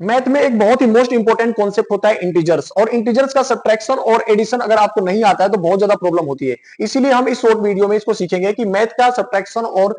Math में एक बहुत ही मोस्ट इंपोर्टेंट कॉन्सेप्ट होता है इंटीजर्स, और इंटीजर्स का सब्ट्रैक्शन और एडिशन अगर आपको नहीं आता है तो बहुत ज्यादा प्रॉब्लम होती है। इसीलिए हम इस शॉर्ट वीडियो में इसको सीखेंगे कि मैथ का सब्ट्रैक्शन और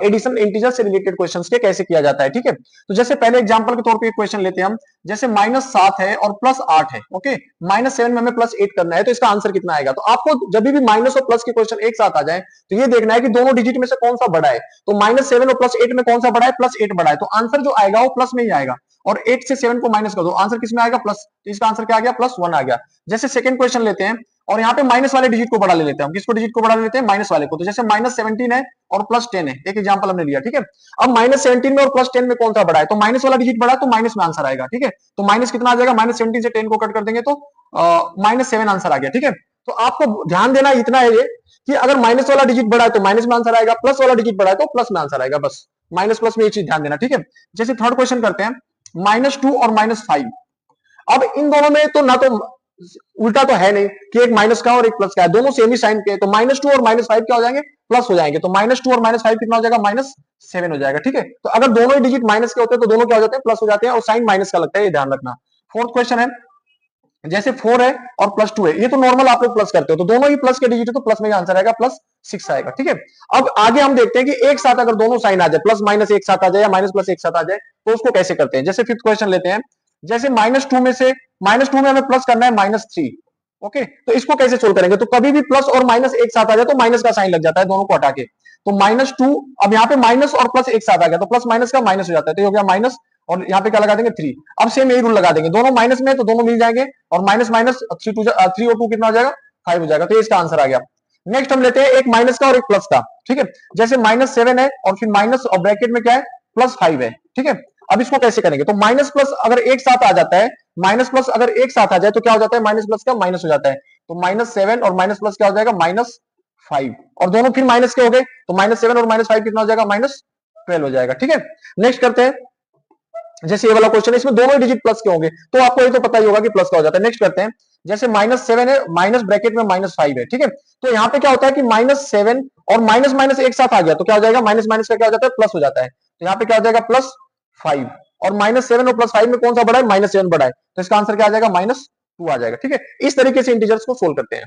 एडिशन इंटीजर से रिलेटेड क्वेश्चंस के कैसे किया जाता है। ठीक है, तो जैसे पहले एग्जांपल के तौर पे एक क्वेश्चन लेते हैं हम। जैसे -7 है और +8 है, ओके, -7 में हमें +8 करना है, तो इसका आंसर कितना आएगा। तो आपको जब भी माइनस और प्लस के क्वेश्चन एक साथ आ जाए तो ये देखना है कि दोनों डिजिट में से कौन सा बड़ा है। तो -7 और +8 में कौन सा बड़ा है, +8 बड़ा है, तो आंसर जो आएगा वो प्लस में ही आएगा। और 8 से 7 को माइनस कर दो, आंसर किसमें आएगा, प्लस। तो इसका आंसर क्या आ गया, +1 आ गया। जैसे सेकंड क्वेश्चन लेते हैं और यहाँ पे माइनस वाले डिजिट को बड़ा ले लेते हैं हम। किसको डिजिट को बड़ा ले लेते हैं, माइनस वाले को। तो जैसे -17 है और +10 है, एक एग्जांपल हमने लिया। ठीक है, अब -17 में और +10 में कौन सा बड़ा है, तो माइनस वाला डिजिट बड़ा है, तो माइनस में आंसर आएगा। ठीक है, तो माइनस कितना आ जाएगा, -17 से 10 को कट कर देंगे तो -7 आंसर आ गया। ठीक है, तो आपको ध्यान देना इतना है ये कि अगर माइनस वाला डिजिट बड़ा है तो माइनस में आंसर आएगा, प्लस वाला डिजिट बड़ा है तो प्लस में आंसर आएगा, बस। माइनस प्लस में ये चीज ध्यान देना। ठीक है, जैसे थर्ड क्वेश्चन करते हैं, -2 और -5। अब इन दोनों में तो ना तो उल्टा तो है नहीं कि एक माइनस का और एक प्लस का है, दोनों सेम ही साइन के, तो -2 और -5 क्या हो जाएंगे, प्लस हो जाएंगे। तो -2 और -5 कितना हो जाएगा, -7 हो जाएगा। ठीक है, तो अगर दोनों ही डिजिट माइनस के होते हैं तो दोनों क्या हो जाते हैं, प्लस हो जाते हैं, और साइन माइनस का लगता है, ये ध्यान रखना। फोर्थ क्वेश्चन है, जैसे 4 है और +2 है, ये तो नॉर्मल आप लोग प्लस करते हो, तो दोनों ही प्लस के डिजिट है तो प्लस में आंसर आएगा, +6 आएगा। ठीक है, अब आगे हम देखते हैं कि एक साथ अगर दोनों साइन आ जाए, प्लस माइनस एक साथ आ जाए या माइनस प्लस एक साथ आ जाए, तो उसको कैसे करते हैं। जैसे फिफ्थ क्वेश्चन लेते हैं, जैसे -2 में से -2 में हमें प्लस करना है -3। ओके, तो इसको कैसे सोल्व करेंगे, तो कभी भी प्लस और माइनस एक साथ आ जाए तो माइनस का साइन लग जाता है, दोनों को हटा के। तो -2, अब यहाँ पे माइनस और प्लस एक साथ आ गया तो प्लस माइनस का माइनस हो जाता है, तो ये हो गया माइनस, और यहाँ पे क्या लगा देंगे, 3। अब सेम यही रूल लगा देंगे, दोनों माइनस में है तो दोनों मिल जाएंगे, और माइनस माइनस 3 और 2 कितना हो जाएगा, 5 हो जाएगा, तो ये इसका आंसर आ गया। नेक्स्ट हम लेते हैं एक माइनस का और एक प्लस का। ठीक है, जैसे -7 है और फिर माइनस और ब्रैकेट में क्या है, +5 है। ठीक है, अब इसको कैसे करेंगे, तो माइनस प्लस अगर एक साथ आ जाता है, माइनस प्लस अगर एक साथ आ जाए तो क्या हो जाता है, माइनस प्लस का माइनस हो जाता है, तो -7 और माइनस प्लस क्या हो जाएगा, -5, और दोनों फिर माइनस के हो गए, तो -7 और -5 कितना हो जाएगा, -12 हो जाएगा। ठीक है, नेक्स्ट करते हैं, जैसे ये वाला क्वेश्चन है, इसमें दोनों डिजिट प्लस के होंगे, तो आपको ये तो पता ही होगा कि प्लस का हो जाता है। नेक्स्ट करते हैं, जैसे -7 है, माइनस ब्रैकेट में -5 है। ठीक है, तो यहाँ पे क्या होता है कि -7 और माइनस माइनस एक साथ आ गया तो क्या हो जाएगा, माइनस माइनस का क्या हो जाता है, प्लस हो जाता है, तो यहाँ पे क्या हो जाएगा, +5, और -7 और +5 में कौन सा बड़ा है, -7 बड़ा है, तो इसका आंसर क्या आ जाएगा, -2 आ जाएगा। ठीक है, इस तरीके से इंटीजर्स को सोल्व करते हैं।